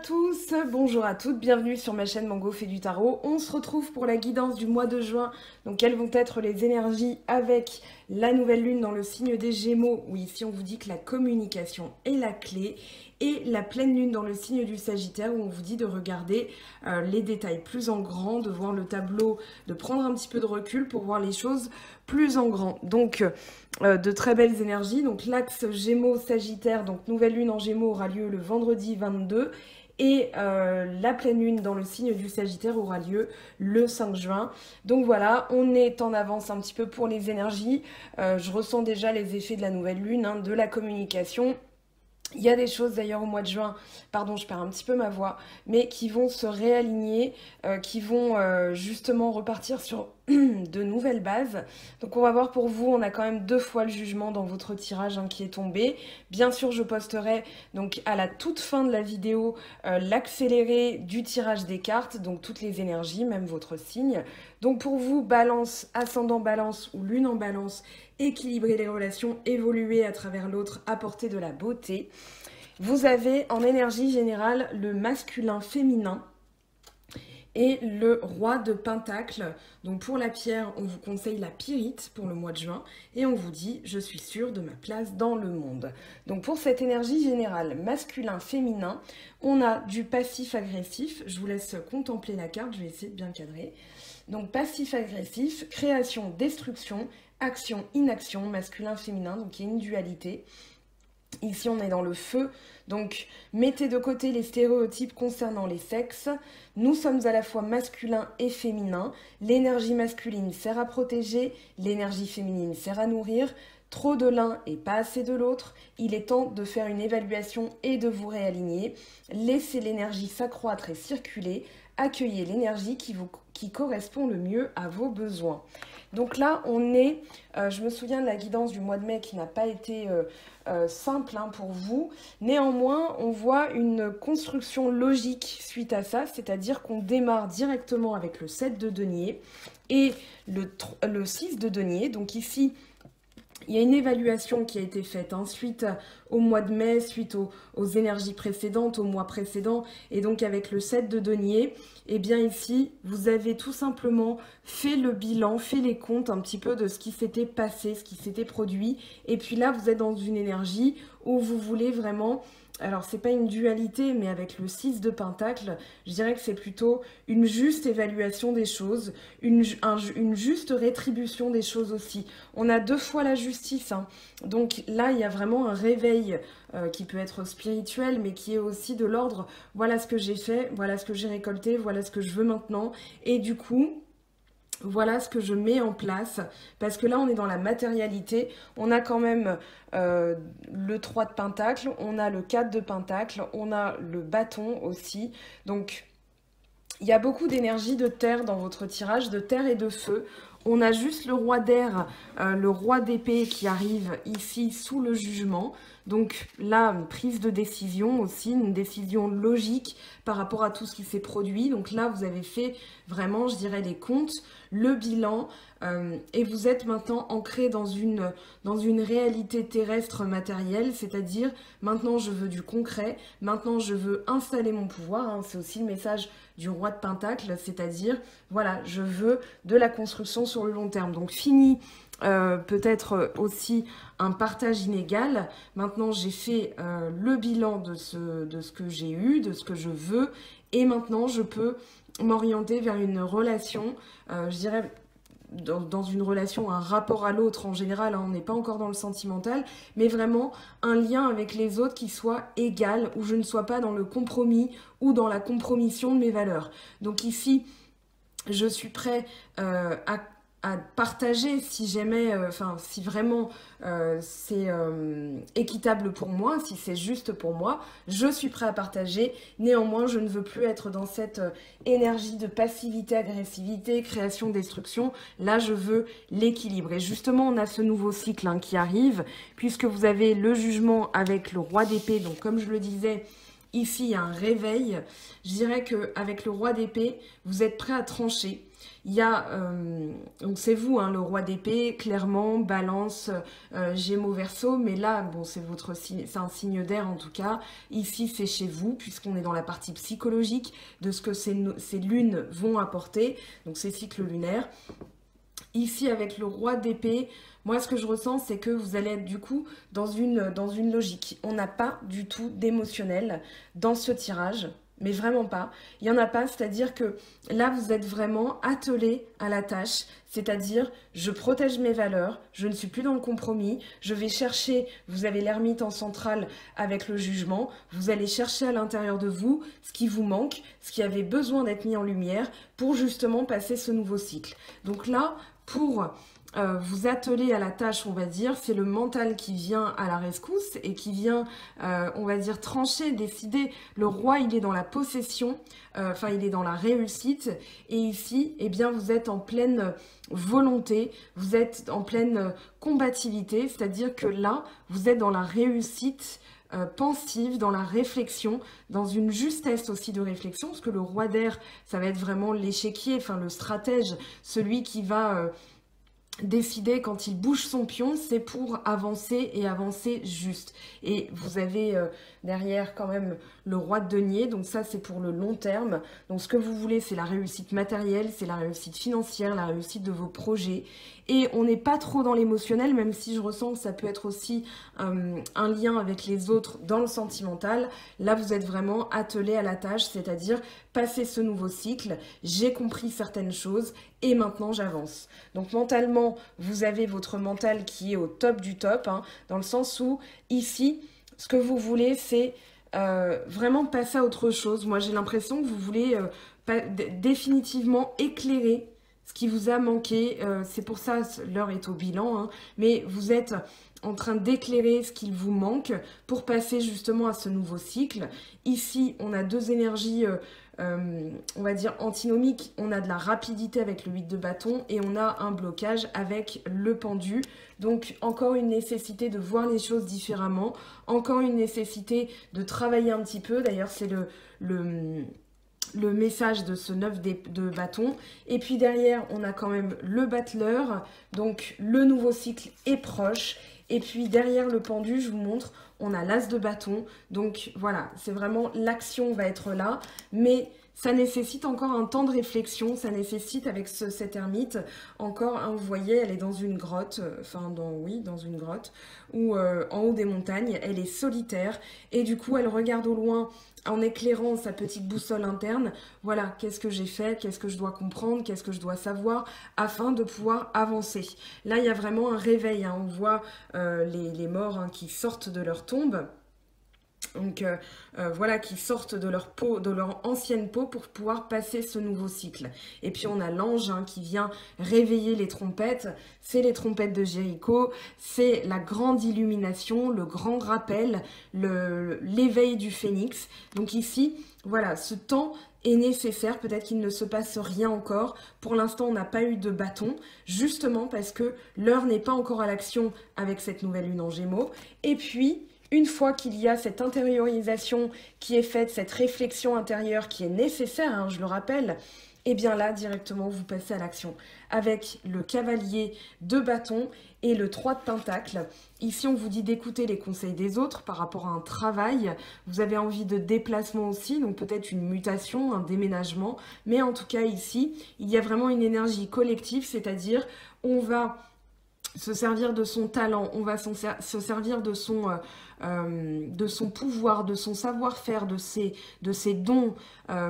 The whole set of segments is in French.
tous, bonjour à toutes, bienvenue sur ma chaîne Mango fait du tarot. On se retrouve pour la guidance du mois de juin. Donc quelles vont être les énergies avec la nouvelle lune dans le signe des Gémeaux, où ici on vous dit que la communication est la clé, et la pleine lune dans le signe du Sagittaire, où on vous dit de regarder les détails plus en grand, de voir le tableau, de prendre un petit peu de recul pour voir les choses plus en grand. Donc de très belles énergies. Donc l'axe Gémeaux-Sagittaire, donc nouvelle lune en Gémeaux aura lieu le vendredi 22. Et la pleine lune dans le signe du Sagittaire aura lieu le 5 juin. Donc voilà, on est en avance un petit peu pour les énergies. Je ressens déjà les effets de la nouvelle lune, hein, de la communication. Il y a des choses d'ailleurs au mois de juin, pardon, je perds un petit peu ma voix, mais qui vont se réaligner, qui vont justement repartir sur de nouvelles bases. Donc on va voir pour vous, on a quand même 2 fois le jugement dans votre tirage hein, qui est tombé. Bien sûr, je posterai donc à la toute fin de la vidéo l'accéléré du tirage des cartes, donc toutes les énergies, même votre signe. Donc pour vous, balance, ascendant balance ou lune en balance, équilibrer les relations, évoluer à travers l'autre, apporter de la beauté. Vous avez en énergie générale le masculin féminin et le roi de Pentacle. Donc pour la pierre, on vous conseille la pyrite pour le mois de juin et on vous dit « je suis sûre de ma place dans le monde ». Donc pour cette énergie générale masculin-féminin, on a du passif-agressif. Je vous laisse contempler la carte, je vais essayer de bien cadrer. Donc passif-agressif, création, destruction, action, inaction, masculin-féminin, donc il y a une dualité. Ici, on est dans le feu, donc mettez de côté les stéréotypes concernant les sexes. Nous sommes à la fois masculin et féminin. L'énergie masculine sert à protéger, l'énergie féminine sert à nourrir. Trop de l'un et pas assez de l'autre. Il est temps de faire une évaluation et de vous réaligner. Laissez l'énergie s'accroître et circuler. Accueillez l'énergie qui correspond le mieux à vos besoins. Donc là, on est, je me souviens de la guidance du mois de mai qui n'a pas été simple hein, pour vous. Néanmoins, on voit une construction logique suite à ça, c'est-à-dire qu'on démarre directement avec le 7 de denier et le 6 de denier. Donc ici, il y a une évaluation qui a été faite hein, suite au mois de mai, suite aux énergies précédentes, au mois précédent. Et donc avec le 7 de denier, et bien ici, vous avez tout simplement fait le bilan, fait les comptes un petit peu de ce qui s'était passé, ce qui s'était produit. Et puis là, vous êtes dans une énergie où vous voulez vraiment... Alors, c'est pas une dualité, mais avec le 6 de Pentacle, je dirais que c'est plutôt une juste évaluation des choses, une juste rétribution des choses aussi. On a 2 fois la justice, hein. Donc là, il y a vraiment un réveil qui peut être spirituel, mais qui est aussi de l'ordre, voilà ce que j'ai fait, voilà ce que j'ai récolté, voilà ce que je veux maintenant. Et du coup... voilà ce que je mets en place, parce que là, on est dans la matérialité. On a quand même le 3 de Pentacle, on a le 4 de Pentacle, on a le bâton aussi. Donc, il y a beaucoup d'énergie de terre dans votre tirage, de terre et de feu. On a juste le roi d'air, le roi d'épée qui arrive ici sous le jugement. Donc là, une prise de décision aussi, une décision logique par rapport à tout ce qui s'est produit. Donc là, vous avez fait vraiment, je dirais, les comptes, le bilan, et vous êtes maintenant ancré dans une réalité terrestre matérielle, c'est-à-dire maintenant je veux du concret, maintenant je veux installer mon pouvoir, hein, c'est aussi le message du roi de Pentacle, c'est-à-dire, voilà, je veux de la construction sur le long terme. Donc fini peut-être aussi un partage inégal. Maintenant, j'ai fait le bilan de ce que j'ai eu, de ce que je veux, et maintenant, je peux m'orienter vers une relation, je dirais, dans une relation, un rapport à l'autre en général, hein, on n'est pas encore dans le sentimental, mais vraiment un lien avec les autres qui soit égal, où je ne sois pas dans le compromis ou dans la compromission de mes valeurs. Donc ici, je suis prêt à partager si jamais, si vraiment c'est équitable pour moi, si c'est juste pour moi, je suis prêt à partager. Néanmoins, je ne veux plus être dans cette énergie de passivité, agressivité, création, destruction. Là, je veux l'équilibre. Et justement, on a ce nouveau cycle hein, qui arrive, puisque vous avez le jugement avec le roi d'épée. Donc, comme je le disais, Ici, il y a un réveil. Je dirais qu'avec le roi d'épée, vous êtes prêt à trancher. Il y a, donc c'est vous, hein, le roi d'épée, clairement, balance, gémeaux, verseau, mais là, bon, c'est votre signe, c'est un signe d'air en tout cas. Ici, c'est chez vous, puisqu'on est dans la partie psychologique de ce que ces lunes vont apporter, donc ces cycles lunaires. Ici, avec le roi d'épée, moi, ce que je ressens, c'est que vous allez être du coup dans une logique. On n'a pas du tout d'émotionnel dans ce tirage, mais vraiment pas. Il n'y en a pas, c'est-à-dire que là, vous êtes vraiment attelé à la tâche, c'est-à-dire je protège mes valeurs, je ne suis plus dans le compromis, je vais chercher, vous avez l'ermite en centrale avec le jugement, vous allez chercher à l'intérieur de vous ce qui vous manque, ce qui avait besoin d'être mis en lumière pour justement passer ce nouveau cycle. Donc là, pour vous atteler à la tâche, on va dire, c'est le mental qui vient à la rescousse et qui vient, on va dire, trancher, décider. Le roi, il est dans la possession, enfin, il est dans la réussite. Et ici, eh bien, vous êtes en pleine volonté, vous êtes en pleine combativité, c'est-à-dire que là, vous êtes dans la réussite pensive, dans la réflexion, dans une justesse aussi de réflexion, parce que le roi d'air, ça va être vraiment l'échiquier, enfin le stratège, celui qui va décider quand il bouge son pion, c'est pour avancer et avancer juste. Et vous avez derrière quand même le roi de denier, donc ça c'est pour le long terme. Donc ce que vous voulez, c'est la réussite matérielle, c'est la réussite financière, la réussite de vos projets. Et on n'est pas trop dans l'émotionnel, même si je ressens que ça peut être aussi un lien avec les autres dans le sentimental. Là, vous êtes vraiment attelé à la tâche, c'est-à-dire passer ce nouveau cycle, j'ai compris certaines choses et maintenant j'avance. Donc mentalement, vous avez votre mental qui est au top du top, hein, dans le sens où ici, ce que vous voulez, c'est vraiment passer à autre chose. Moi, j'ai l'impression que vous voulez définitivement éclairer ce qui vous a manqué. C'est pour ça, l'heure est au bilan, hein, mais vous êtes en train d'éclairer ce qu'il vous manque pour passer justement à ce nouveau cycle. Ici, on a deux énergies, on va dire antinomiques. On a de la rapidité avec le 8 de bâton et on a un blocage avec le pendu. Donc, encore une nécessité de voir les choses différemment, encore une nécessité de travailler un petit peu. D'ailleurs, c'est le message de ce 9 de bâton. Et puis derrière, on a quand même le battleur. Donc, le nouveau cycle est proche. Et puis derrière le pendu, je vous montre, on a l'as de bâton. Donc voilà, c'est vraiment l'action va être là. Mais ça nécessite encore un temps de réflexion. Ça nécessite avec cette ermite encore, hein, vous voyez, elle est dans une grotte. Dans une grotte. Ou en haut des montagnes. Elle est solitaire. Et du coup, elle regarde au loin en éclairant sa petite boussole interne, voilà, qu'est-ce que j'ai fait, qu'est-ce que je dois comprendre, qu'est-ce que je dois savoir, afin de pouvoir avancer. Là, il y a vraiment un réveil, hein, on voit les morts, hein, qui sortent de leur tombe, donc voilà, qui sortent de leur peau, de leur ancienne peau pour pouvoir passer ce nouveau cycle. Et puis on a l'ange, hein, qui vient réveiller les trompettes. C'est les trompettes de Jéricho, c'est la grande illumination, le grand rappel, l'éveil du phénix. Donc ici, voilà, ce temps est nécessaire. Peut-être qu'il ne se passe rien encore. Pour l'instant, on n'a pas eu de bâton, justement parce que l'heure n'est pas encore à l'action avec cette nouvelle lune en Gémeaux. Et puis, une fois qu'il y a cette intériorisation qui est faite, cette réflexion intérieure qui est nécessaire, hein, je le rappelle, et bien là, directement, vous passez à l'action. Avec le cavalier de bâton et le 3 de pentacle. Ici, on vous dit d'écouter les conseils des autres par rapport à un travail. Vous avez envie de déplacement aussi, donc peut-être une mutation, un déménagement. Mais en tout cas, ici, il y a vraiment une énergie collective, c'est-à-dire on va se servir de son talent, on va se servir de son pouvoir, de son savoir-faire, de ses dons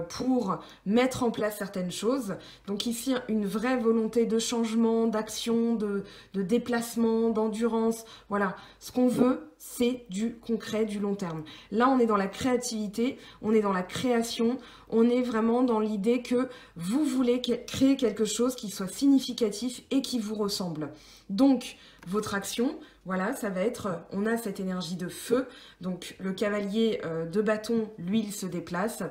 pour mettre en place certaines choses. Donc ici, une vraie volonté de changement, d'action, de déplacement, d'endurance. Voilà, ce qu'on veut, c'est du concret, du long terme. Là, on est dans la créativité, on est dans la création, on est vraiment dans l'idée que vous voulez créer quelque chose qui soit significatif et qui vous ressemble. Donc, votre action, voilà, ça va être, on a cette énergie de feu, donc le cavalier de bâton, lui, il se déplace,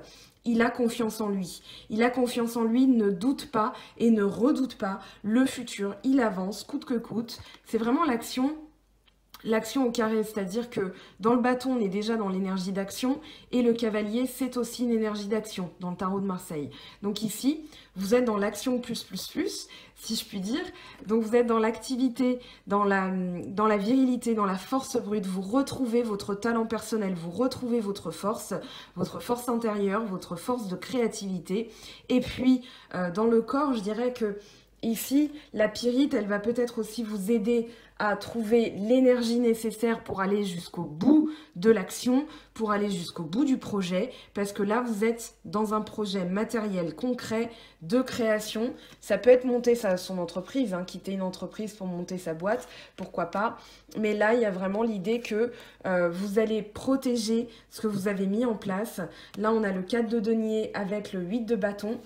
il a confiance en lui. Il a confiance en lui, ne doute pas et ne redoute pas le futur, il avance coûte que coûte. C'est vraiment l'action l'action au carré, c'est-à-dire que dans le bâton, on est déjà dans l'énergie d'action et le cavalier, c'est aussi une énergie d'action dans le tarot de Marseille. Donc ici, vous êtes dans l'action plus, si je puis dire. Donc vous êtes dans l'activité, dans la virilité, dans la force brute. Vous retrouvez votre talent personnel, vous retrouvez votre force intérieure, votre force de créativité. Et puis, dans le corps, je dirais que ici, la pyrite, elle va peut-être aussi vous aider à trouver l'énergie nécessaire pour aller jusqu'au bout de l'action, pour aller jusqu'au bout du projet, parce que là, vous êtes dans un projet matériel, concret, de création. Ça peut être monter son entreprise, hein, quitter une entreprise pour monter sa boîte, pourquoi pas. Mais là, il y a vraiment l'idée que vous allez protéger ce que vous avez mis en place. Là, on a le 4 de denier avec le 8 de bâton.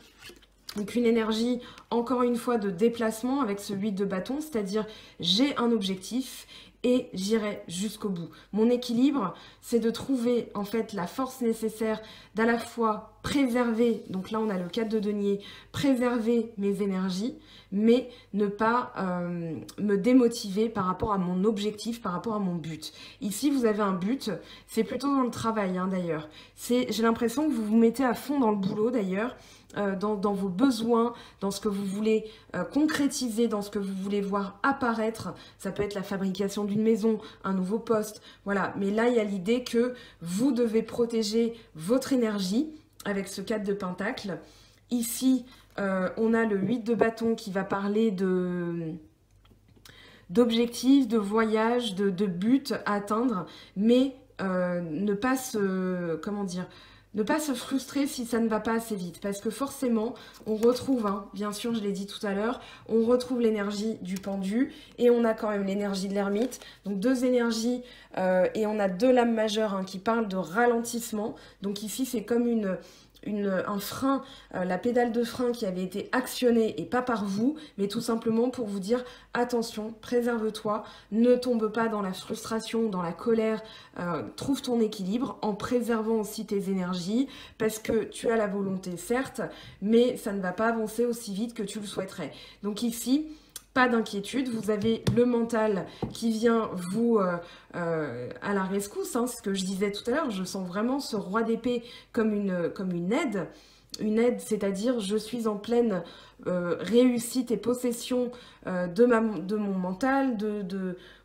Donc une énergie, encore une fois, de déplacement avec ce 8 de bâton, c'est-à-dire j'ai un objectif et j'irai jusqu'au bout. Mon équilibre, c'est de trouver en fait la force nécessaire d'à la fois préserver, donc là on a le 4 de denier, préserver mes énergies, mais ne pas me démotiver par rapport à mon objectif, par rapport à mon but. Ici, vous avez un but, c'est plutôt dans le travail hein, d'ailleurs. J'ai l'impression que vous vous mettez à fond dans le boulot d'ailleurs, dans vos besoins, dans ce que vous voulez concrétiser, dans ce que vous voulez voir apparaître. Ça peut être la fabrication d'une maison, un nouveau poste, voilà. Mais là, il y a l'idée que vous devez protéger votre énergie avec ce 4 de pentacle. Ici, on a le 8 de bâton qui va parler d'objectifs, de voyages, de buts à atteindre, mais ne pas se... comment dire ? Ne pas se frustrer si ça ne va pas assez vite, parce que forcément, on retrouve, hein, bien sûr, je l'ai dit tout à l'heure, on retrouve l'énergie du pendu, et on a quand même l'énergie de l'ermite, donc deux énergies, et on a deux lames majeures hein, qui parlent de ralentissement, donc ici c'est comme un frein, la pédale de frein qui avait été actionnée et pas par vous, mais tout simplement pour vous dire attention, préserve-toi, ne tombe pas dans la frustration, dans la colère, trouve ton équilibre en préservant aussi tes énergies parce que tu as la volonté certes, mais ça ne va pas avancer aussi vite que tu le souhaiterais. Donc ici, pas d'inquiétude, vous avez le mental qui vient vous à la rescousse, hein, ce que je disais tout à l'heure, je sens vraiment ce roi d'épée comme une aide. Une aide, c'est-à-dire je suis en pleine réussite et possession de mon mental,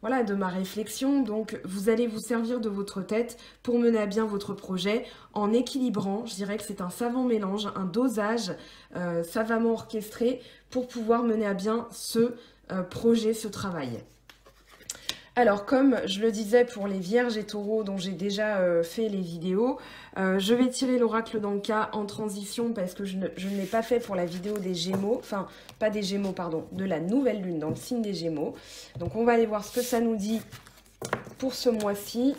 voilà, de ma réflexion. Donc vous allez vous servir de votre tête pour mener à bien votre projet en équilibrant. Je dirais que c'est un savant mélange, un dosage savamment orchestré pour pouvoir mener à bien ce projet, ce travail. Alors, comme je le disais pour les vierges et taureaux dont j'ai déjà fait les vidéos, je vais tirer l'oracle dans le cas en transition parce que je ne l'ai pas fait pour la vidéo des Gémeaux, enfin, pas des Gémeaux, pardon, de la nouvelle lune dans le signe des Gémeaux. Donc, on va aller voir ce que ça nous dit pour ce mois-ci.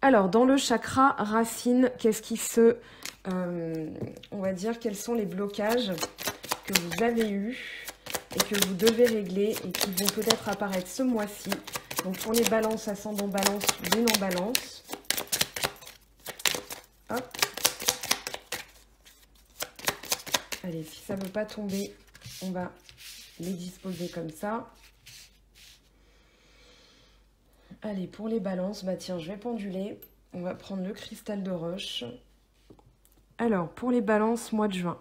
Alors, dans le chakra racine, qu'est-ce qui on va dire, quels sont les blocages que vous avez eus et que vous devez régler et qui vont peut-être apparaître ce mois-ci. Donc pour les balances, ascendant balance, lune en balance. Hop. Allez, si ça ne veut pas tomber, on va les disposer comme ça. Allez, pour les balances, bah tiens, je vais penduler. On va prendre le cristal de roche. Alors, pour les balances, mois de juin.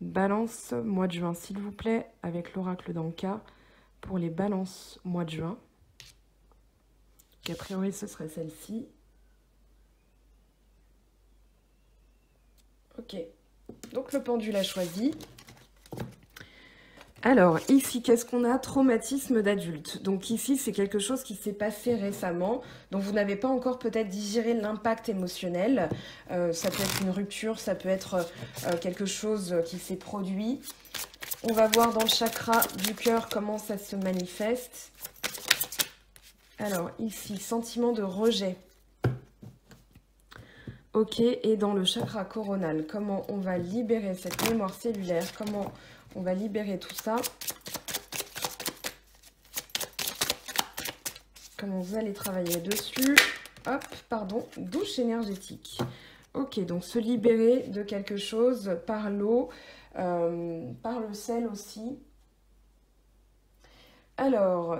Balance, mois de juin, s'il vous plaît, avec l'oracle dans le cas. Pour les balances, mois de juin. A priori, ce serait celle-ci. Ok. Donc, le pendule a choisi. Alors, ici, qu'est-ce qu'on a? Traumatisme d'adulte. Donc ici, c'est quelque chose qui s'est passé récemment, dont vous n'avez pas encore peut-être digéré l'impact émotionnel. Ça peut être une rupture, ça peut être quelque chose qui s'est produit. On va voir dans le chakra du cœur comment ça se manifeste. Alors, ici, sentiment de rejet. Ok, et dans le chakra coronal, comment on va libérer cette mémoire cellulaire, comment on va libérer tout ça. Comment vous allez travailler dessus. Hop, pardon, douche énergétique. Ok, donc se libérer de quelque chose par l'eau, par le sel aussi. Alors,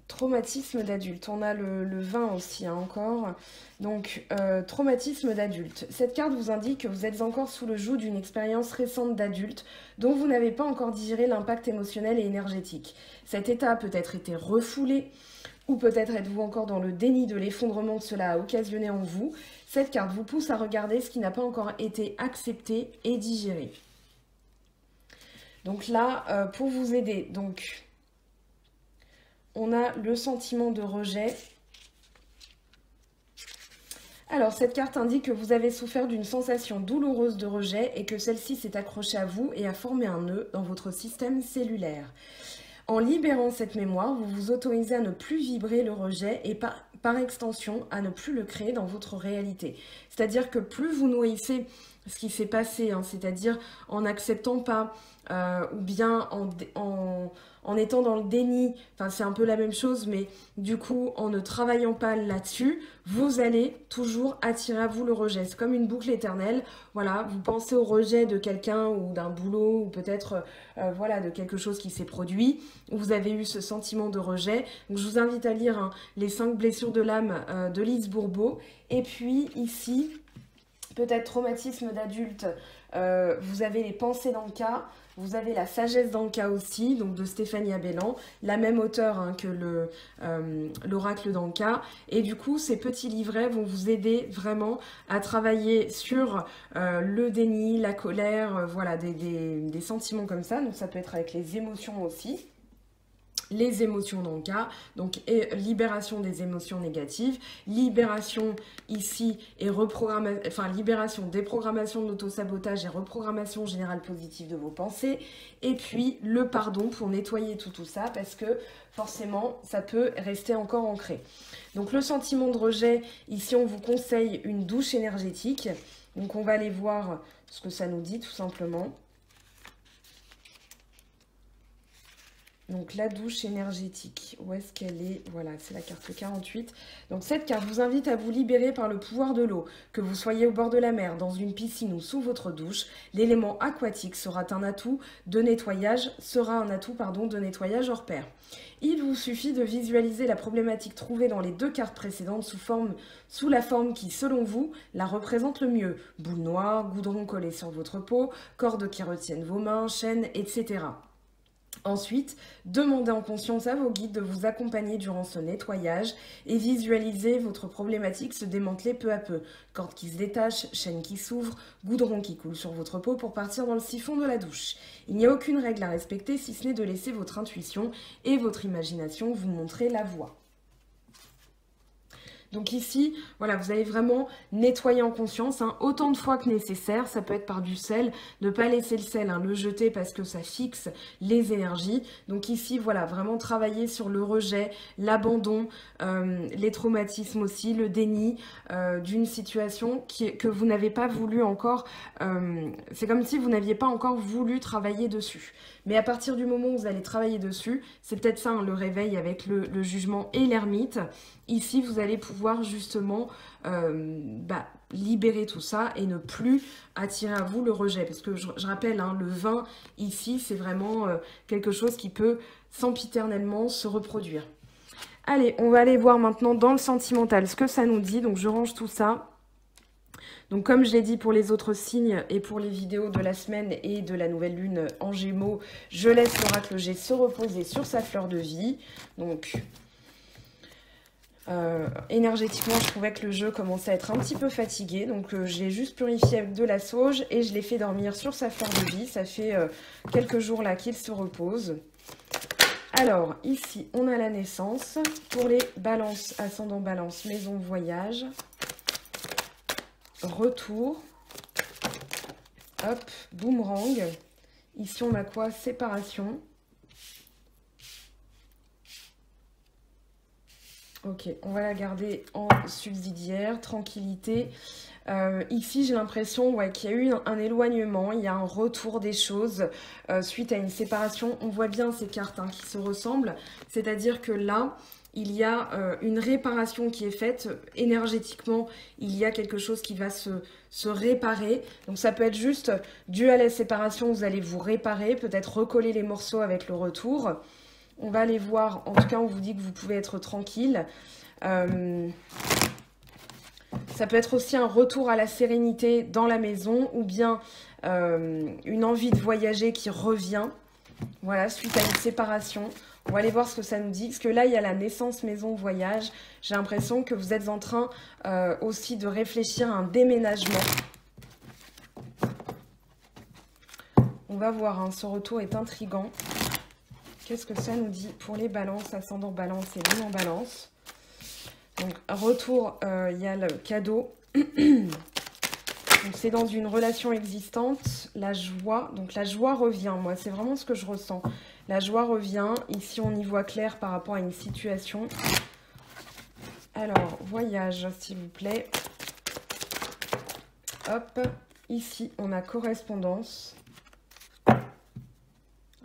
traumatisme d'adulte. On a le 20 aussi, hein, encore. Donc, traumatisme d'adulte. Cette carte vous indique que vous êtes encore sous le joug d'une expérience récente d'adulte dont vous n'avez pas encore digéré l'impact émotionnel et énergétique. Cet état a peut-être été refoulé, ou peut-être êtes-vous encore dans le déni de l'effondrement que cela a occasionné en vous. Cette carte vous pousse à regarder ce qui n'a pas encore été accepté et digéré. Donc là, pour vous aider, donc, on a le sentiment de rejet. Alors, cette carte indique que vous avez souffert d'une sensation douloureuse de rejet et que celle-ci s'est accrochée à vous et a formé un nœud dans votre système cellulaire. En libérant cette mémoire, vous vous autorisez à ne plus vibrer le rejet et par extension à ne plus le créer dans votre réalité. C'est-à-dire que plus vous nourrissez ce qui s'est passé, hein, c'est-à-dire en n'acceptant pas ou bien en étant dans le déni, enfin c'est un peu la même chose, mais du coup en ne travaillant pas là-dessus, vous allez toujours attirer à vous le rejet. C'est comme une boucle éternelle. Voilà, vous pensez au rejet de quelqu'un ou d'un boulot ou peut-être voilà, de quelque chose qui s'est produit, où vous avez eu ce sentiment de rejet. Donc je vous invite à lire, hein, Les 5 blessures de l'âme de Lise Bourbeau. Et puis ici, peut-être traumatisme d'adulte, vous avez les pensées dans le cas, vous avez la sagesse dans le cas aussi, donc de Stéphanie Abellan, la même auteure, hein, que l'oracle dans le cas. Et du coup, ces petits livrets vont vous aider vraiment à travailler sur le déni, la colère, voilà, des sentiments comme ça. Donc ça peut être avec les émotions aussi. Les émotions dans le cas, donc libération des émotions négatives, libération ici et libération des programmations de l'autosabotage et reprogrammation générale positive de vos pensées, et puis le pardon pour nettoyer tout ça, parce que forcément ça peut rester encore ancré. Donc le sentiment de rejet, ici on vous conseille une douche énergétique, donc on va aller voir ce que ça nous dit tout simplement. Donc la douche énergétique, où est-ce qu'elle est? Voilà, c'est la carte 48. Donc cette carte vous invite à vous libérer par le pouvoir de l'eau. Que vous soyez au bord de la mer, dans une piscine ou sous votre douche, l'élément aquatique sera un atout de nettoyage, hors pair. Il vous suffit de visualiser la problématique trouvée dans les deux cartes précédentes sous la forme qui, selon vous, la représente le mieux. Boule noire, goudron collé sur votre peau, cordes qui retiennent vos mains, chaînes, etc. Ensuite, demandez en conscience à vos guides de vous accompagner durant ce nettoyage et visualisez votre problématique se démanteler peu à peu. Cordes qui se détachent, chaînes qui s'ouvrent, goudron qui coule sur votre peau pour partir dans le siphon de la douche. Il n'y a aucune règle à respecter si ce n'est de laisser votre intuition et votre imagination vous montrer la voie. Donc ici, voilà, vous allez vraiment nettoyer en conscience, hein, autant de fois que nécessaire. Ça peut être par du sel, ne pas laisser le sel, hein, le jeter parce que ça fixe les énergies. Donc ici, voilà, vraiment travailler sur le rejet, l'abandon, les traumatismes aussi, le déni d'une situation que vous n'avez pas voulu encore. C'est comme si vous n'aviez pas encore voulu travailler dessus. Mais à partir du moment où vous allez travailler dessus, c'est peut-être ça, hein, le réveil avec le jugement et l'ermite. Ici, vous allez pouvoir justement libérer tout ça et ne plus attirer à vous le rejet. Parce que je rappelle, hein, le 20 ici, c'est vraiment quelque chose qui peut sempiternellement se reproduire. Allez, on va aller voir maintenant dans le sentimental ce que ça nous dit. Donc je range tout ça. Donc comme je l'ai dit pour les autres signes et pour les vidéos de la semaine et de la nouvelle lune en Gémeaux, je laisse l'oracle G se reposer sur sa fleur de vie. Donc énergétiquement, je trouvais que le jeu commençait à être un petit peu fatigué. Donc je l'ai juste purifié avec de la sauge et je l'ai fait dormir sur sa fleur de vie. Ça fait quelques jours là qu'il se repose. Alors ici, on a la naissance. Pour les balances, ascendant balance, maison, voyage. Retour, hop, boomerang. Ici on a quoi? Séparation. Ok, on va la garder en subsidiaire, tranquillité. Ici j'ai l'impression, ouais, qu'il y a eu un éloignement, il y a un retour des choses suite à une séparation. On voit bien ces cartes, hein, qui se ressemblent, c'est-à-dire que là, il y a une réparation qui est faite énergétiquement, il y a quelque chose qui va se réparer. Donc ça peut être juste dû à la séparation, vous allez vous réparer, peut-être recoller les morceaux avec le retour. On va aller voir, en tout cas on vous dit que vous pouvez être tranquille. Ça peut être aussi un retour à la sérénité dans la maison ou bien une envie de voyager qui revient. Voilà, suite à une séparation. On va aller voir ce que ça nous dit. Parce que là, il y a la naissance maison voyage. J'ai l'impression que vous êtes en train aussi de réfléchir à un déménagement. On va voir, hein, ce retour est intriguant. Qu'est-ce que ça nous dit pour les balances, ascendant balance et lune en balance? Donc, retour, il y a le cadeau. C'est dans une relation existante, la joie. Donc, la joie revient, moi, c'est vraiment ce que je ressens. La joie revient. Ici, on y voit clair par rapport à une situation. Alors, voyage, s'il vous plaît. Hop. Ici, on a correspondance.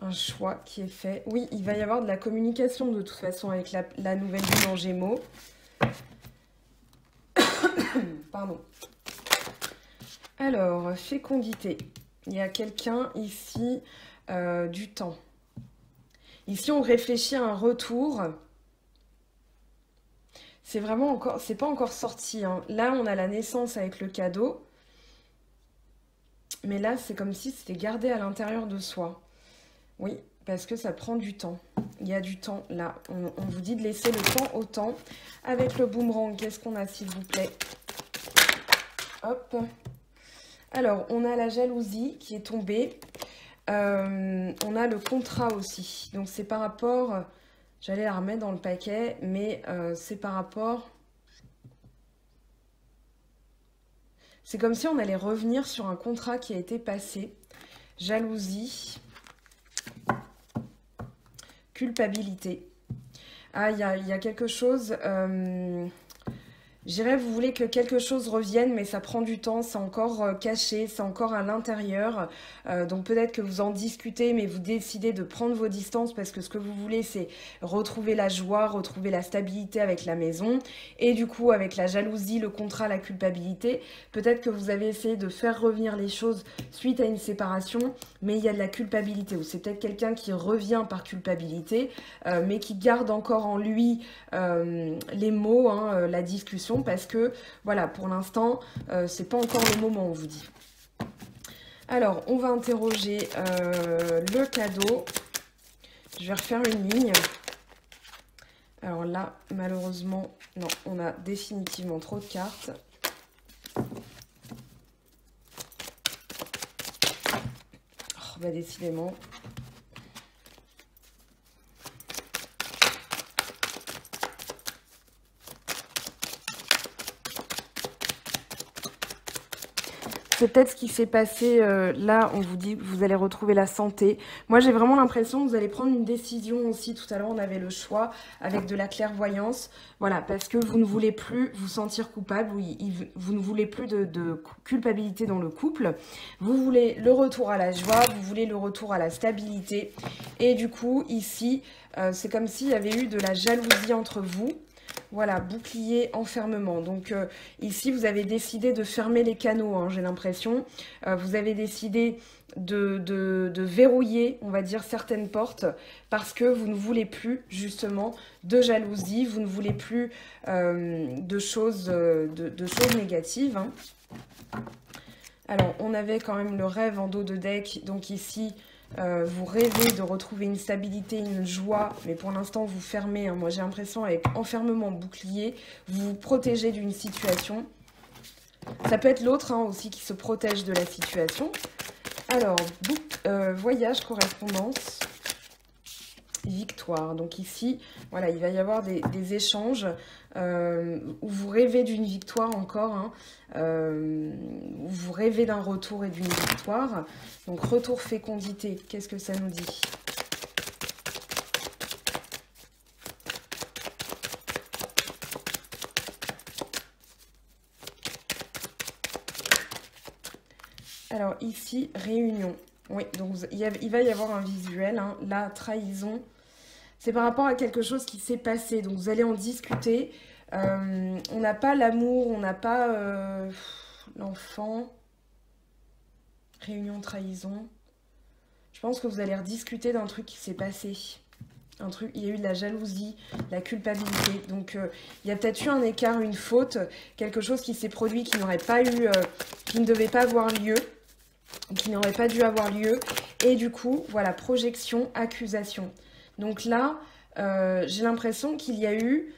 Un choix qui est fait. Oui, il va y avoir de la communication de toute façon avec la nouvelle lune en Gémeaux. Pardon. Alors, fécondité. Il y a quelqu'un ici du temps. Ici, on réfléchit à un retour. C'est vraiment encore, c'est pas encore sorti, hein. Là, on a la naissance avec le cadeau. Mais là, c'est comme si c'était gardé à l'intérieur de soi. Oui, parce que ça prend du temps. Il y a du temps là. On vous dit de laisser le temps au temps. Avec le boomerang, qu'est-ce qu'on a, s'il vous plaît? Hop. Alors, on a la jalousie qui est tombée. On a le contrat aussi. Donc, c'est par rapport... J'allais la remettre dans le paquet, mais c'est par rapport... C'est comme si on allait revenir sur un contrat qui a été passé. Jalousie... Culpabilité. Ah, il y a quelque chose... Je dirais, vous voulez que quelque chose revienne, mais ça prend du temps, c'est encore caché, c'est encore à l'intérieur. Donc peut-être que vous en discutez, mais vous décidez de prendre vos distances parce que ce que vous voulez, c'est retrouver la joie, retrouver la stabilité avec la maison. Et du coup, avec la jalousie, le contrat, la culpabilité, peut-être que vous avez essayé de faire revenir les choses suite à une séparation, mais il y a de la culpabilité. Ou c'est peut-être quelqu'un qui revient par culpabilité, mais qui garde encore en lui les mots, hein, la discussion. Parce que, voilà, pour l'instant, c'est pas encore le moment, on vous dit. Alors, on va interroger le cadeau. Je vais refaire une ligne. Alors là, malheureusement, non, on a définitivement trop de cartes. Oh, bah décidément... C'est peut-être ce qui s'est passé, là, on vous dit que vous allez retrouver la santé. Moi, j'ai vraiment l'impression que vous allez prendre une décision aussi. Tout à l'heure, on avait le choix avec de la clairvoyance. Voilà, parce que vous ne voulez plus vous sentir coupable. Oui, vous ne voulez plus de culpabilité dans le couple. Vous voulez le retour à la joie, vous voulez le retour à la stabilité. Et du coup, ici, c'est comme s'il y avait eu de la jalousie entre vous. Voilà, bouclier, enfermement. Donc ici, vous avez décidé de fermer les canaux, hein, j'ai l'impression. Vous avez décidé de verrouiller, on va dire, certaines portes parce que vous ne voulez plus, justement, de jalousie. Vous ne voulez plus de choses négatives, hein. Alors, on avait quand même le rêve en dos de deck. Donc ici... vous rêvez de retrouver une stabilité, une joie, mais pour l'instant vous fermez, hein. Moi j'ai l'impression avec enfermement, bouclier, vous vous protégez d'une situation. Ça peut être l'autre, hein, aussi qui se protège de la situation. Alors, voyage, correspondance, victoire. Donc ici, voilà, il va y avoir des échanges où vous rêvez d'une victoire encore, hein, où vous rêvez d'un retour et d'une victoire. Donc retour fécondité, qu'est-ce que ça nous dit? Alors ici, réunion. Oui, donc il va y avoir un visuel, hein. La trahison, c'est par rapport à quelque chose qui s'est passé. Donc vous allez en discuter. On n'a pas l'amour, on n'a pas l'enfant. Réunion, trahison. Je pense que vous allez rediscuter d'un truc qui s'est passé. un truc, il y a eu de la jalousie, de la culpabilité. Donc, il y a peut-être eu un écart, une faute, quelque chose qui s'est produit qui n'aurait pas eu, qui ne devait pas avoir lieu, qui n'aurait pas dû avoir lieu. Et du coup, voilà, projection, accusation. Donc là, j'ai l'impression qu'il y a eu...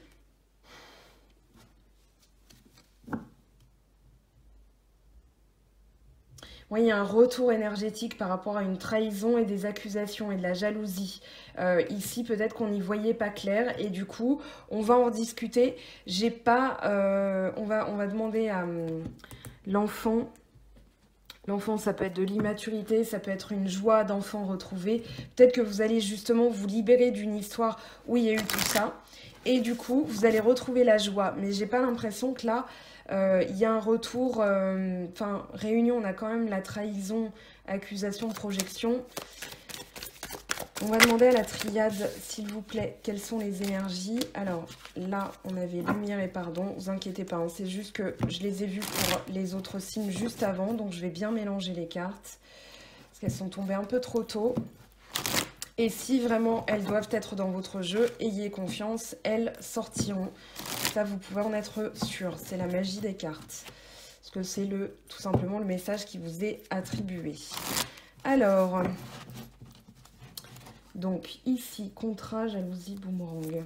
Oui, il y a un retour énergétique par rapport à une trahison et des accusations et de la jalousie. Ici, peut-être qu'on n'y voyait pas clair et du coup, on va en discuter. J'ai pas... on va demander à l'enfant... L'enfant, ça peut être de l'immaturité, ça peut être une joie d'enfant retrouvé. Peut-être que vous allez justement vous libérer d'une histoire où il y a eu tout ça. Et du coup, vous allez retrouver la joie. Mais j'ai pas l'impression que là... il y a un retour, enfin, réunion, on a quand même la trahison, accusation, projection. On va demander à la triade, s'il vous plaît, quelles sont les énergies. Alors, là, on avait lumière et pardon, vous inquiétez pas, hein, c'est juste que je les ai vues pour les autres signes juste avant, donc je vais bien mélanger les cartes, parce qu'elles sont tombées un peu trop tôt. Et si vraiment elles doivent être dans votre jeu, ayez confiance, elles sortiront. Ça, vous pouvez en être sûr. C'est la magie des cartes. Parce que c'est tout simplement le message qui vous est attribué. Alors, donc ici, contrat, jalousie, boomerang.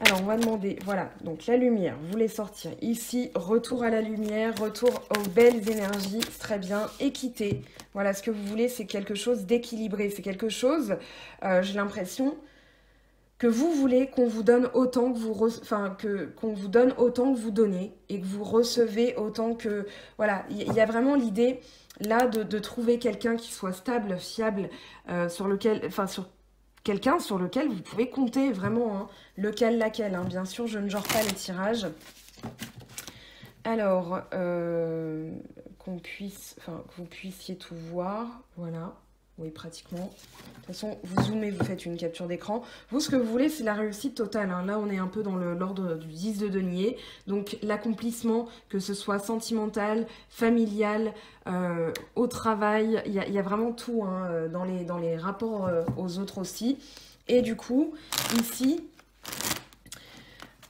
Alors, on va demander, voilà, donc la lumière, vous voulez sortir. Ici, retour à la lumière, retour aux belles énergies, très bien, équité. Voilà, ce que vous voulez, c'est quelque chose d'équilibré. C'est quelque chose, j'ai l'impression, que vous voulez qu'on vous donne autant que qu'on vous donne autant que vous donnez et que vous recevez autant que... Voilà, il y a vraiment l'idée, là, de trouver quelqu'un qui soit stable, fiable, sur lequel... Enfin, sur quelqu'un sur lequel vous pouvez compter vraiment, hein, lequel, laquelle. Hein. Bien sûr, je ne genre pas les tirages. Alors, que vous puissiez tout voir. Voilà. Oui, pratiquement. De toute façon, vous zoomez, vous faites une capture d'écran. Vous, ce que vous voulez, c'est la réussite totale. Hein. Là, on est un peu dans l'ordre du 10 de denier. Donc, l'accomplissement, que ce soit sentimental, familial, au travail, il y a vraiment tout hein, dans les rapports aux autres aussi. Et du coup, ici...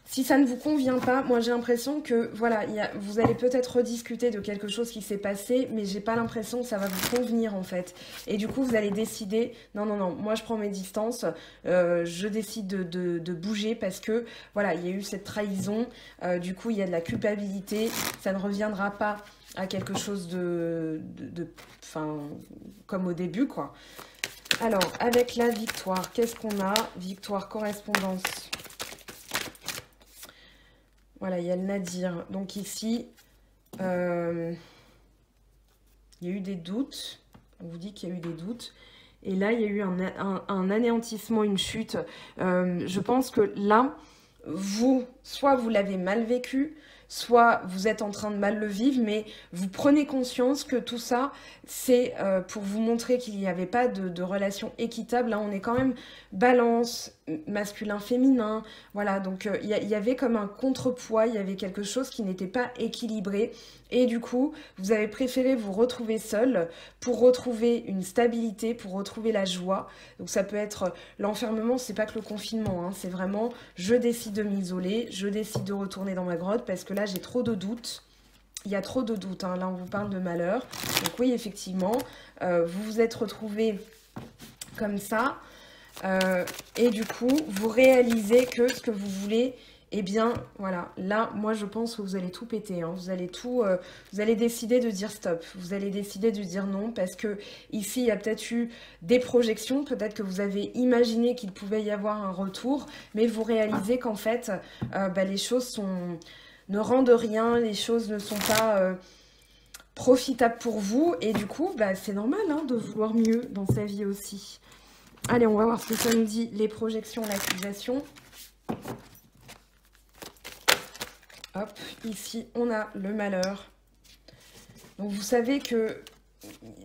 Si ça ne vous convient pas, moi j'ai l'impression que, voilà, vous allez peut-être rediscuter de quelque chose qui s'est passé, mais j'ai pas l'impression que ça va vous convenir en fait. Et du coup, vous allez décider, non, moi je prends mes distances, je décide de bouger parce que, voilà, il y a eu cette trahison, du coup il y a de la culpabilité, ça ne reviendra pas à quelque chose comme au début, quoi. Alors, avec la victoire, qu'est-ce qu'on a? Victoire, correspondance. Voilà, il y a le Nadir. Donc ici, il y a eu des doutes. On vous dit qu'il y a eu des doutes. Et là, il y a eu un anéantissement, une chute. Je pense que là, soit vous l'avez mal vécu, soit vous êtes en train de mal le vivre, mais vous prenez conscience que tout ça, c'est pour vous montrer qu'il n'y avait pas de relation équitable. Là, on est quand même balance, masculin-féminin. Voilà, donc il y avait comme un contrepoids, il y avait quelque chose qui n'était pas équilibré. Et du coup, vous avez préféré vous retrouver seul pour retrouver une stabilité, pour retrouver la joie. Donc ça peut être l'enfermement, c'est pas que le confinement, hein, c'est vraiment je décide de m'isoler, je décide de retourner dans ma grotte parce que là j'ai trop de doutes. Il y a trop de doutes, hein. Là on vous parle de malheur. Donc oui, effectivement, vous vous êtes retrouvés comme ça. Et du coup, vous réalisez que ce que vous voulez, eh bien, voilà, là, moi, je pense que vous allez tout péter, hein. Vous allez décider de dire stop, vous allez décider de dire non, parce que ici, il y a peut-être eu des projections, peut-être que vous avez imaginé qu'il pouvait y avoir un retour, mais vous réalisez qu'en fait, les choses ne rendent rien, les choses ne sont pas... profitables pour vous, et du coup, c'est normal hein, de vouloir mieux dans sa vie aussi. Allez, on va voir ce que ça nous dit, les projections, l'accusation. Hop, ici, on a le malheur. Donc, vous savez que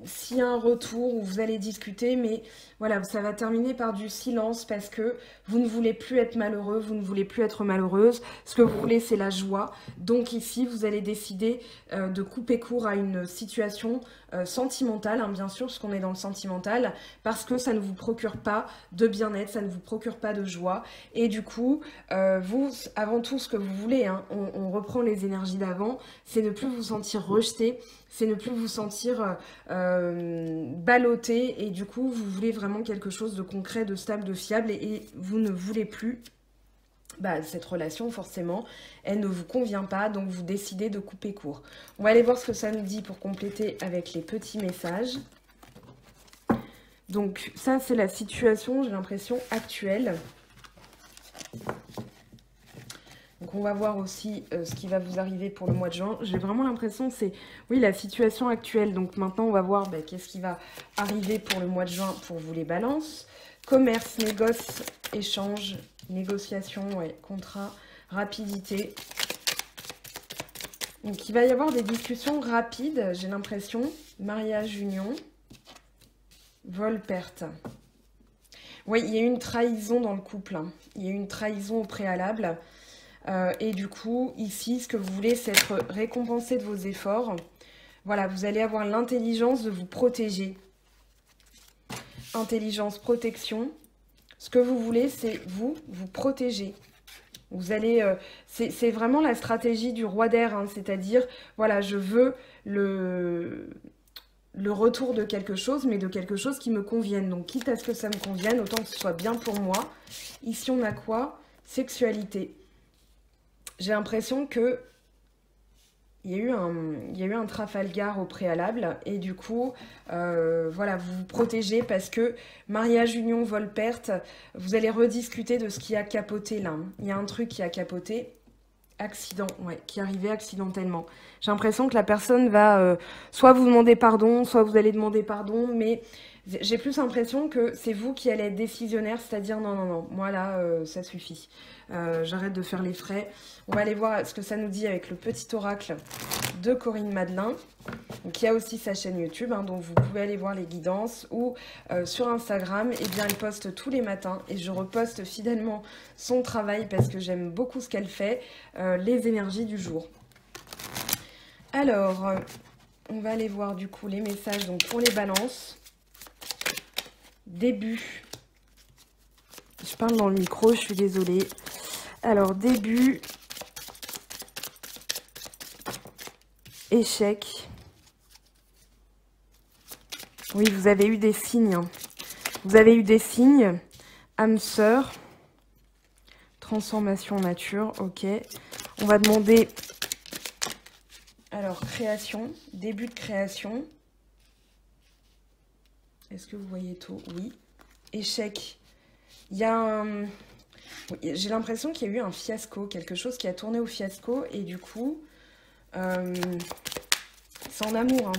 s'il y a un retour où vous allez discuter, mais voilà, ça va terminer par du silence parce que vous ne voulez plus être malheureux, vous ne voulez plus être malheureuse. Ce que vous voulez, c'est la joie. Donc ici, vous allez décider de couper court à une situation sentimentale, hein, bien sûr, parce qu'on est dans le sentimental, parce que ça ne vous procure pas de bien-être, ça ne vous procure pas de joie. Et du coup, vous, avant tout, ce que vous voulez, hein, on reprend les énergies d'avant, c'est ne plus vous sentir rejeté, c'est ne plus vous sentir ballotté, et du coup, vous voulez vraiment quelque chose de concret, de stable, de fiable, et vous ne voulez plus cette relation, forcément, elle ne vous convient pas, donc vous décidez de couper court. On va aller voir ce que ça nous dit pour compléter avec les petits messages. Donc ça, c'est la situation, j'ai l'impression, actuelle. Donc on va voir aussi ce qui va vous arriver pour le mois de juin. J'ai vraiment l'impression que c'est, oui, la situation actuelle. Donc maintenant, on va voir qu'est-ce qui va arriver pour le mois de juin pour vous les balances. Commerce, négoce, échange, négociation, ouais, contrat, rapidité. Donc il va y avoir des discussions rapides, j'ai l'impression. Mariage, union, vol, perte. Oui, il y a eu une trahison dans le couple. Hein. Il y a eu une trahison au préalable. Et du coup, ici, ce que vous voulez, c'est être récompensé de vos efforts. Voilà, vous allez avoir l'intelligence de vous protéger. Intelligence, protection. Ce que vous voulez, c'est vous protéger. Vous allez, c'est vraiment la stratégie du roi d'air, hein, c'est-à-dire, voilà, je veux le retour de quelque chose, mais de quelque chose qui me convienne. Donc, quitte à ce que ça me convienne, autant que ce soit bien pour moi. Ici, on a quoi? Sexualité. J'ai l'impression que il y a eu un Trafalgar au préalable et du coup, voilà, vous vous protégez parce que mariage, union, vol, perte, vous allez rediscuter de ce qui a capoté là. Il y a un truc qui a capoté, accident, ouais, qui est arrivé accidentellement. J'ai l'impression que la personne va soit vous demander pardon, soit vous allez demander pardon, mais j'ai plus l'impression que c'est vous qui allez être décisionnaire, c'est-à-dire non, moi là, ça suffit. J'arrête de faire les frais. On va aller voir ce que ça nous dit avec le petit oracle de Corinne Madelin. Donc, il y a aussi sa chaîne YouTube, hein, donc vous pouvez aller voir les guidances ou sur Instagram. Eh bien, elle poste tous les matins et je reposte fidèlement son travail parce que j'aime beaucoup ce qu'elle fait, les énergies du jour. Alors, on va aller voir du coup les messages donc pour les balances. Début. Je parle dans le micro, je suis désolée. Alors, début. Échec. Oui, vous avez eu des signes. Vous avez eu des signes. Âme sœur. Transformation nature. Ok. On va demander... Alors, création. Début de création. Est-ce que vous voyez tout? Oui. Échec. Il y a un... J'ai l'impression qu'il y a eu un fiasco, quelque chose qui a tourné au fiasco, et du coup, c'est en amour. Hein.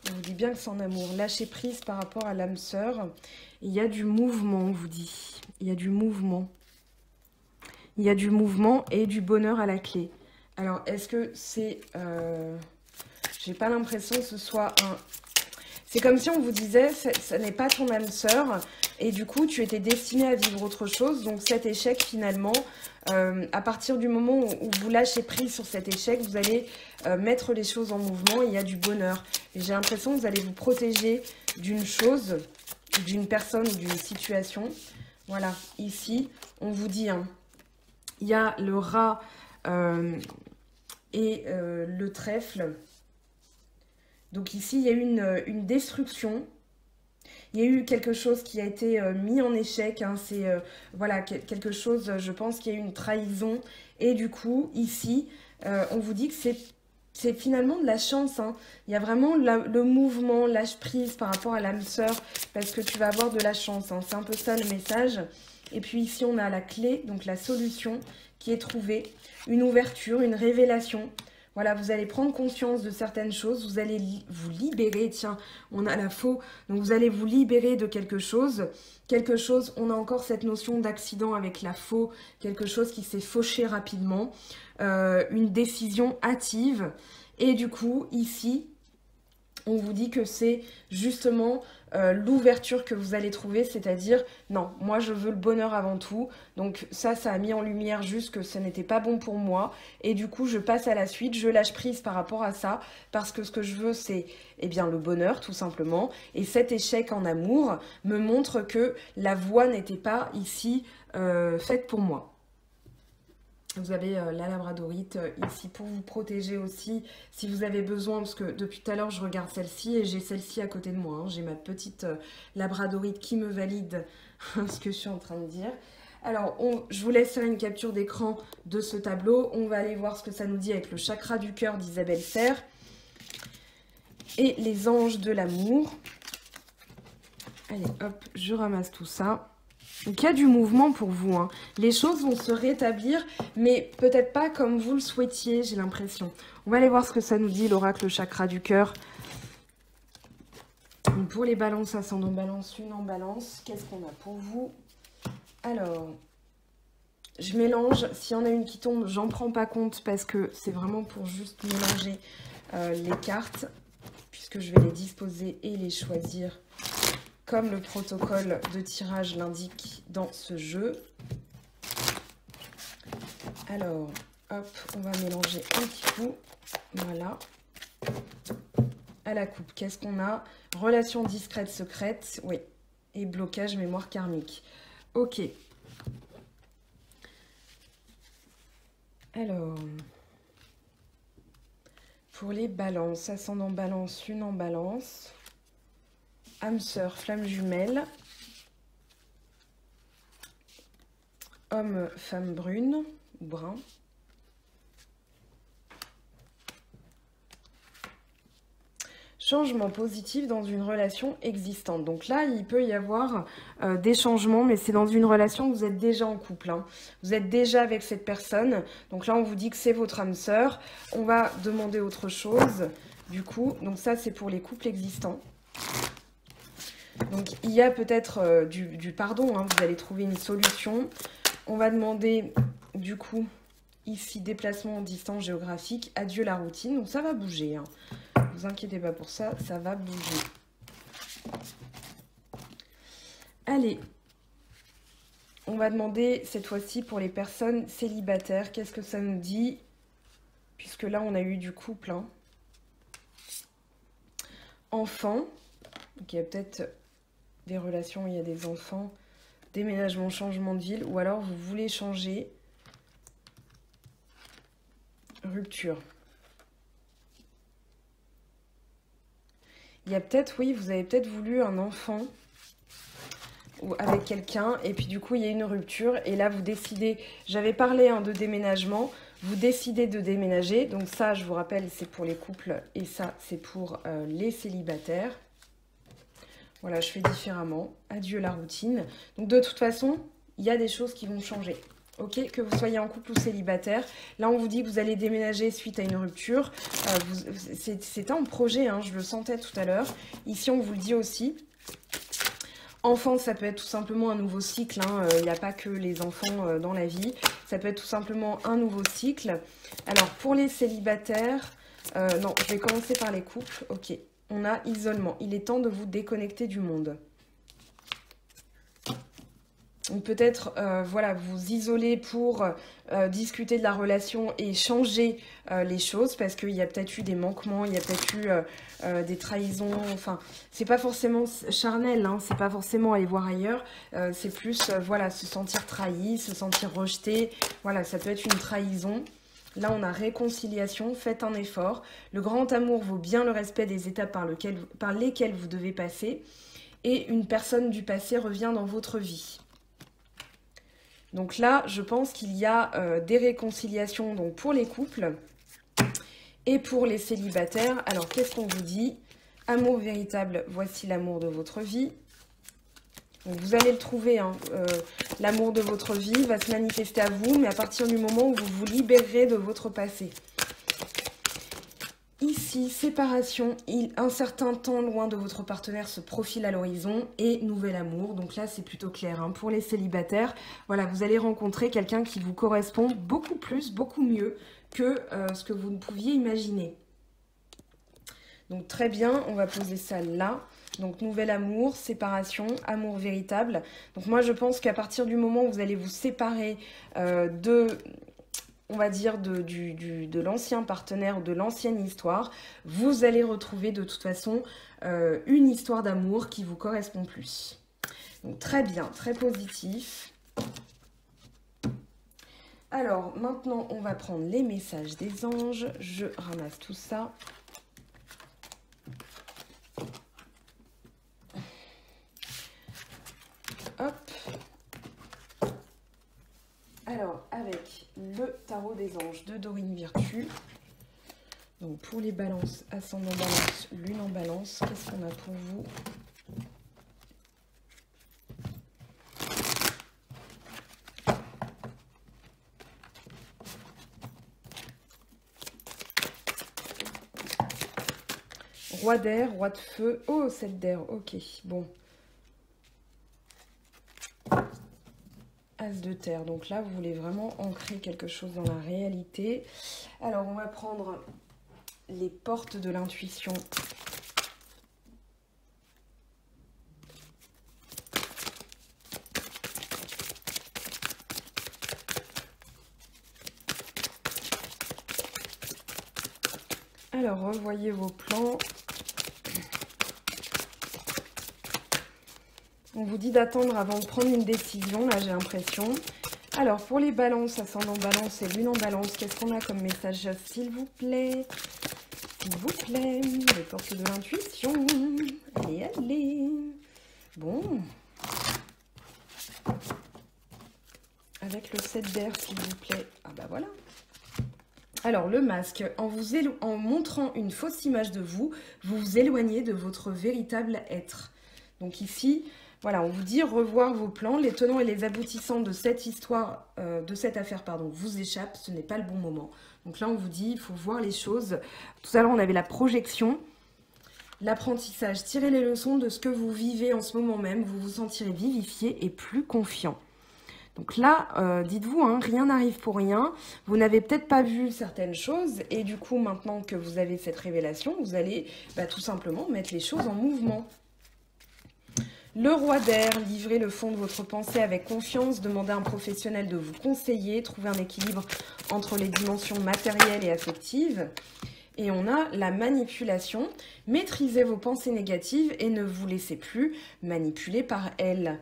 On vous dit bien que c'est en amour. Lâcher prise par rapport à l'âme sœur. Il y a du mouvement, on vous dit. Il y a du mouvement. Il y a du mouvement et du bonheur à la clé. Alors, est-ce que c'est... J'ai pas l'impression que ce soit un... C'est comme si on vous disait, ça n'est pas ton âme sœur, et du coup, tu étais destiné à vivre autre chose. Donc cet échec, finalement, à partir du moment où vous lâchez prise sur cet échec, vous allez mettre les choses en mouvement, et il y a du bonheur. Et j'ai l'impression que vous allez vous protéger d'une chose, d'une personne ou d'une situation. Voilà, ici, on vous dit, hein, il y a le rat et le trèfle. Donc ici, il y a eu une destruction. Il y a eu quelque chose qui a été mis en échec. Hein. C'est voilà, quelque chose, je pense qu'il y a eu une trahison. Et du coup, ici, on vous dit que c'est finalement de la chance. Hein. Il y a vraiment le mouvement, lâche prise par rapport à l'âme sœur, parce que tu vas avoir de la chance. Hein. C'est un peu ça le message. Et puis ici, on a la clé, donc la solution qui est trouvée. Une ouverture, une révélation. Voilà, vous allez prendre conscience de certaines choses, vous allez vous libérer, tiens, on a la faux, donc vous allez vous libérer de quelque chose, on a encore cette notion d'accident avec la faux, quelque chose qui s'est fauché rapidement, une décision hâtive, et du coup, ici, on vous dit que c'est justement l'ouverture que vous allez trouver, c'est-à-dire, non, moi je veux le bonheur avant tout, donc ça a mis en lumière juste que ce n'était pas bon pour moi, et du coup je passe à la suite, je lâche prise par rapport à ça, parce que ce que je veux c'est, eh bien, le bonheur tout simplement, et cet échec en amour me montre que la voie n'était pas ici faite pour moi. Vous avez la labradorite ici pour vous protéger aussi, si vous avez besoin, parce que depuis tout à l'heure je regarde celle-ci et j'ai celle-ci à côté de moi. Hein. J'ai ma petite labradorite qui me valide ce que je suis en train de dire. Alors, je vous laisse faire une capture d'écran de ce tableau. On va aller voir ce que ça nous dit avec le chakra du cœur d'Isabelle Serre et les anges de l'amour. Allez, hop, je ramasse tout ça. Donc il y a du mouvement pour vous, hein. Les choses vont se rétablir, mais peut-être pas comme vous le souhaitiez, j'ai l'impression. On va aller voir ce que ça nous dit, l'oracle chakra du cœur. Pour les balances, ascendant balance, lune en balance, qu'est-ce qu'on a pour vous? Alors, je mélange, s'il y en a une qui tombe, j'en prends pas compte parce que c'est vraiment pour juste mélanger les cartes, puisque je vais les disposer et les choisir comme le protocole de tirage l'indique dans ce jeu. Alors, hop, on va mélanger un petit coup. Voilà. À la coupe, qu'est-ce qu'on a? Relation discrète, secrète, oui. Et blocage, mémoire karmique. Ok. Alors, pour les balances, ascendant balance, lune en balance. Âme sœur, flamme jumelle. Homme, femme brune ou brun. Changement positif dans une relation existante. Donc là, il peut y avoir des changements, mais c'est dans une relation où vous êtes déjà en couple. Hein. Vous êtes déjà avec cette personne. Donc là, on vous dit que c'est votre âme sœur. On va demander autre chose. Du coup, donc ça, c'est pour les couples existants. Donc il y a peut-être du pardon. Hein. Vous allez trouver une solution. On va demander, du coup, ici, déplacement en distance géographique. Adieu la routine. Donc ça va bouger. Hein. Ne vous inquiétez pas pour ça, ça va bouger. Allez, on va demander cette fois-ci pour les personnes célibataires, qu'est-ce que ça nous dit? Puisque là, on a eu du couple. Hein. Enfants, donc il y a peut-être des relations où il y a des enfants, déménagement, changement de ville, ou alors vous voulez changer, rupture. Il y a peut-être, oui, vous avez peut-être voulu un enfant ou avec quelqu'un et puis du coup il y a une rupture et là vous décidez, j'avais parlé hein, de déménagement, vous décidez de déménager, donc ça je vous rappelle c'est pour les couples et ça c'est pour les célibataires. Voilà, je fais différemment, adieu la routine. Donc de toute façon, il y a des choses qui vont changer. Ok, que vous soyez en couple ou célibataire. Là, on vous dit que vous allez déménager suite à une rupture. C'était en projet, hein, je le sentais tout à l'heure. Ici, on vous le dit aussi. Enfant, ça peut être tout simplement un nouveau cycle. Il n'y a pas que les enfants dans la vie. Ça peut être tout simplement un nouveau cycle. Alors, pour les célibataires... non, je vais commencer par les couples. Ok, on a isolement. Il est temps de vous déconnecter du monde. Peut-être voilà, vous isoler pour discuter de la relation et changer les choses parce qu'il y a peut-être eu des manquements, il y a peut-être eu des trahisons, enfin c'est pas forcément charnel, hein, c'est pas forcément aller voir ailleurs, c'est plus voilà, se sentir trahi, se sentir rejeté, voilà, ça peut être une trahison. Là, on a réconciliation, faites un effort. Le grand amour vaut bien le respect des étapes par lesquelles vous devez passer et une personne du passé revient dans votre vie. Donc là, je pense qu'il y a des réconciliations donc pour les couples et pour les célibataires. Alors, qu'est-ce qu'on vous dit? Amour véritable, voici l'amour de votre vie. Donc, vous allez le trouver, hein. L'amour de votre vie va se manifester à vous, mais à partir du moment où vous vous libérez de votre passé. Ici, séparation, un certain temps loin de votre partenaire se profile à l'horizon et nouvel amour. Donc là, c'est plutôt clair. Hein. Pour les célibataires, voilà, vous allez rencontrer quelqu'un qui vous correspond beaucoup plus, beaucoup mieux que ce que vous ne pouviez imaginer. Donc très bien, on va poser ça là. Donc nouvel amour, séparation, amour véritable. Donc moi je pense qu'à partir du moment où vous allez vous séparer on va dire, de l'ancien partenaire ou de l'ancienne histoire, vous allez retrouver de toute façon une histoire d'amour qui vous correspond plus. Donc très bien, très positif. Alors maintenant on va prendre les messages des anges. Je ramasse tout ça. Hop. Alors, avec le tarot des anges de Dorine Virtue, donc pour les balances, ascendant balance, lune en balance, qu'est-ce qu'on a pour vous? Roi d'air, roi de feu, oh, 7 d'air, ok, bon. As de terre, donc là vous voulez vraiment ancrer quelque chose dans la réalité. Alors on va prendre les portes de l'intuition. Alors revoyez vos plans. On vous dit d'attendre avant de prendre une décision, là j'ai l'impression. Alors pour les balances, ascendant balance et lune en balance, qu'est-ce qu'on a comme message s'il vous plaît? S'il vous plaît, les portes de l'intuition. Allez, allez. Bon. Avec le 7 d'air, s'il vous plaît. Ah bah voilà. Alors le masque, en montrant une fausse image de vous, vous vous éloignez de votre véritable être. Donc ici... Voilà, on vous dit revoir vos plans. Les tenants et les aboutissants de cette histoire, de cette affaire, pardon, vous échappent. Ce n'est pas le bon moment. Donc là, on vous dit, il faut voir les choses. Tout à l'heure, on avait la projection, l'apprentissage. Tirez les leçons de ce que vous vivez en ce moment même. Vous vous sentirez vivifié et plus confiant. Donc là, dites-vous, hein, rien n'arrive pour rien. Vous n'avez peut-être pas vu certaines choses. Et du coup, maintenant que vous avez cette révélation, vous allez tout simplement mettre les choses en mouvement. Le roi d'air, livrez le fond de votre pensée avec confiance, demandez à un professionnel de vous conseiller, trouvez un équilibre entre les dimensions matérielles et affectives. Et on a la manipulation, maîtrisez vos pensées négatives et ne vous laissez plus manipuler par elles.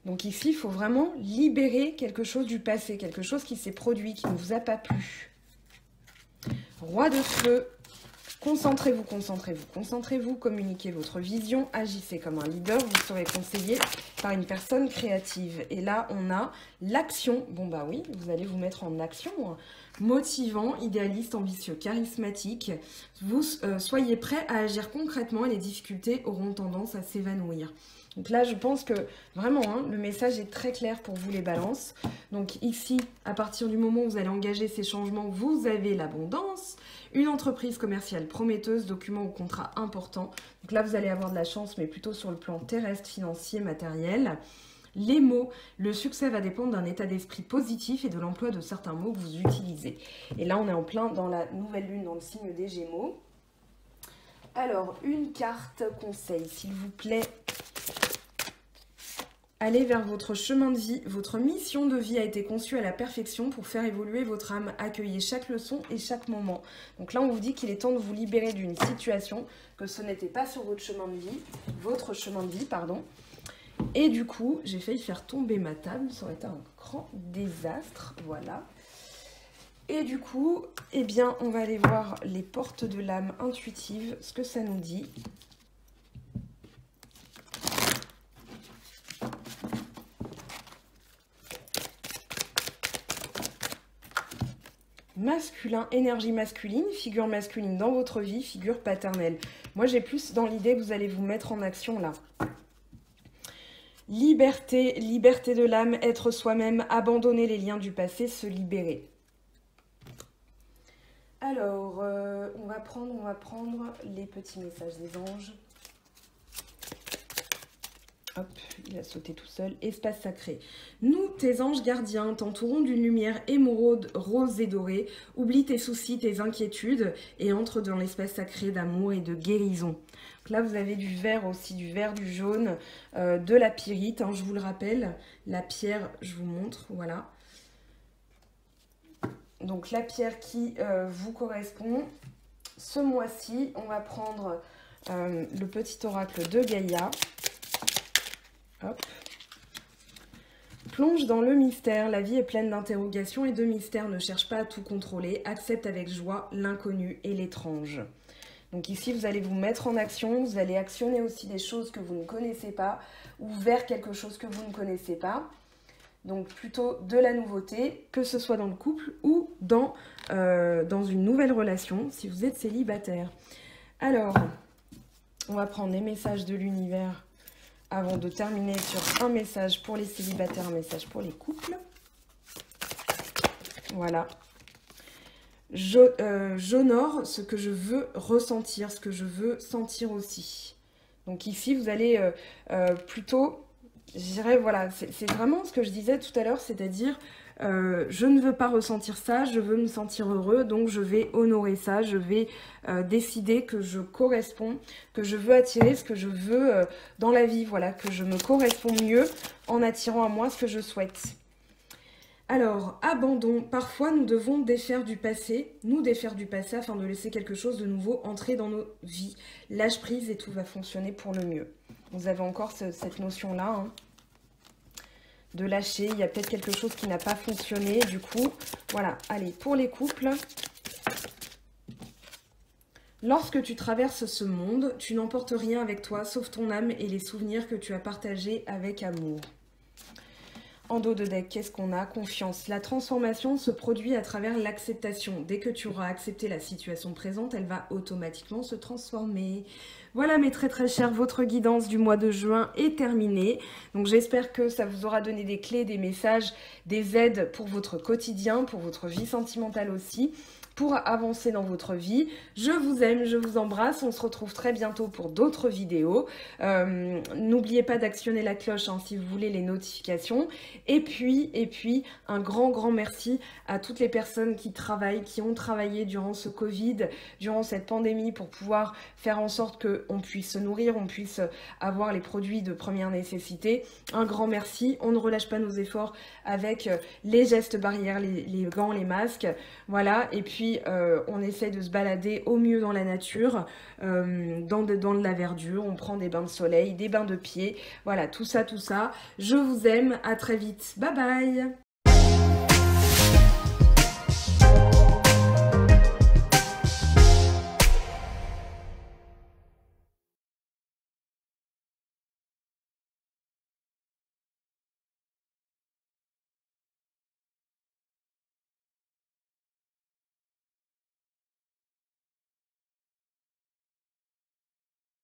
Donc ici, il faut vraiment libérer quelque chose du passé, quelque chose qui s'est produit, qui ne vous a pas plu. Roi de feu. Concentrez-vous, concentrez-vous, concentrez-vous, communiquez votre vision, agissez comme un leader, vous serez conseillé par une personne créative. Et là, on a l'action. Bon bah oui, vous allez vous mettre en action. Motivant, idéaliste, ambitieux, charismatique. Vous soyez prêt à agir concrètement et les difficultés auront tendance à s'évanouir. Donc là, je pense que vraiment, hein, le message est très clair pour vous les balances. Donc ici, à partir du moment où vous allez engager ces changements, vous avez l'abondance. Une entreprise commerciale prometteuse, document ou contrat important. Donc là, vous allez avoir de la chance, mais plutôt sur le plan terrestre, financier, matériel. Les mots, le succès va dépendre d'un état d'esprit positif et de l'emploi de certains mots que vous utilisez. Et là, on est en plein dans la nouvelle lune, dans le signe des Gémeaux. Alors, une carte conseil, s'il vous plaît. Allez vers votre chemin de vie. Votre mission de vie a été conçue à la perfection pour faire évoluer votre âme. Accueillez chaque leçon et chaque moment. Donc là, on vous dit qu'il est temps de vous libérer d'une situation, que ce n'était pas sur votre chemin de vie, Et du coup, j'ai failli faire tomber ma table. Ça aurait été un grand désastre. Voilà. Et du coup, eh bien, on va aller voir les portes de l'âme intuitive, ce que ça nous dit. Masculin, énergie masculine, figure masculine dans votre vie, figure paternelle. Moi, j'ai plus dans l'idée que vous allez vous mettre en action là. Liberté, liberté de l'âme, être soi-même, abandonner les liens du passé, se libérer. Alors, on va prendre les petits messages des anges. Hop, il a sauté tout seul. Espace sacré. Nous, tes anges gardiens, t'entourons d'une lumière émeraude, rose et dorée. Oublie tes soucis, tes inquiétudes et entre dans l'espace sacré d'amour et de guérison. Donc là, vous avez du vert aussi, du vert, du jaune, de la pyrite, hein, je vous le rappelle. La pierre, je vous montre, voilà. Donc la pierre qui vous correspond. Ce mois-ci, on va prendre le petit oracle de Gaïa. Hop. Plonge dans le mystère, la vie est pleine d'interrogations et de mystères, ne cherche pas à tout contrôler, accepte avec joie l'inconnu et l'étrange. Donc ici, vous allez vous mettre en action, vous allez actionner aussi des choses que vous ne connaissez pas ou vers quelque chose que vous ne connaissez pas. Donc plutôt de la nouveauté, que ce soit dans le couple ou dans une nouvelle relation, si vous êtes célibataire. Alors, on va prendre les messages de l'univers avant de terminer sur un message pour les célibataires, un message pour les couples. Voilà. J'honore ce que je veux ressentir, ce que je veux sentir aussi. Donc ici, vous allez plutôt, je dirais, voilà, c'est vraiment ce que je disais tout à l'heure, c'est-à-dire, je ne veux pas ressentir ça, je veux me sentir heureux, donc je vais honorer ça, je vais décider que je corresponds, que je veux attirer ce que je veux dans la vie, voilà, que je me corresponds mieux en attirant à moi ce que je souhaite. Alors, abandon. Parfois, nous devons défaire du passé, afin de laisser quelque chose de nouveau entrer dans nos vies. Lâche prise et tout va fonctionner pour le mieux. Vous avez encore cette notion-là, hein, de lâcher. Il y a peut-être quelque chose qui n'a pas fonctionné. Du coup, voilà. Allez, pour les couples. Lorsque tu traverses ce monde, tu n'emportes rien avec toi, sauf ton âme et les souvenirs que tu as partagés avec amour. En dos de deck, qu'est-ce qu'on a? Confiance. La transformation se produit à travers l'acceptation. Dès que tu auras accepté la situation présente, elle va automatiquement se transformer. Voilà mes très très chers, votre guidance du mois de juin est terminée. Donc j'espère que ça vous aura donné des clés, des messages, des aides pour votre quotidien, pour votre vie sentimentale aussi, pour avancer dans votre vie. Je vous aime, je vous embrasse. On se retrouve très bientôt pour d'autres vidéos. N'oubliez pas d'actionner la cloche hein, si vous voulez les notifications. Et puis, un grand merci à toutes les personnes qui travaillent, qui ont travaillé durant ce Covid, durant cette pandémie pour pouvoir faire en sorte qu'on puisse se nourrir, on puisse avoir les produits de première nécessité. Un grand merci. On ne relâche pas nos efforts avec les gestes barrières, les gants, les masques. Voilà. Et puis, on essaie de se balader au mieux dans la nature, dans de la verdure. On prend des bains de soleil, des bains de pieds. Voilà, tout ça. Je vous aime. À très vite. Bye bye.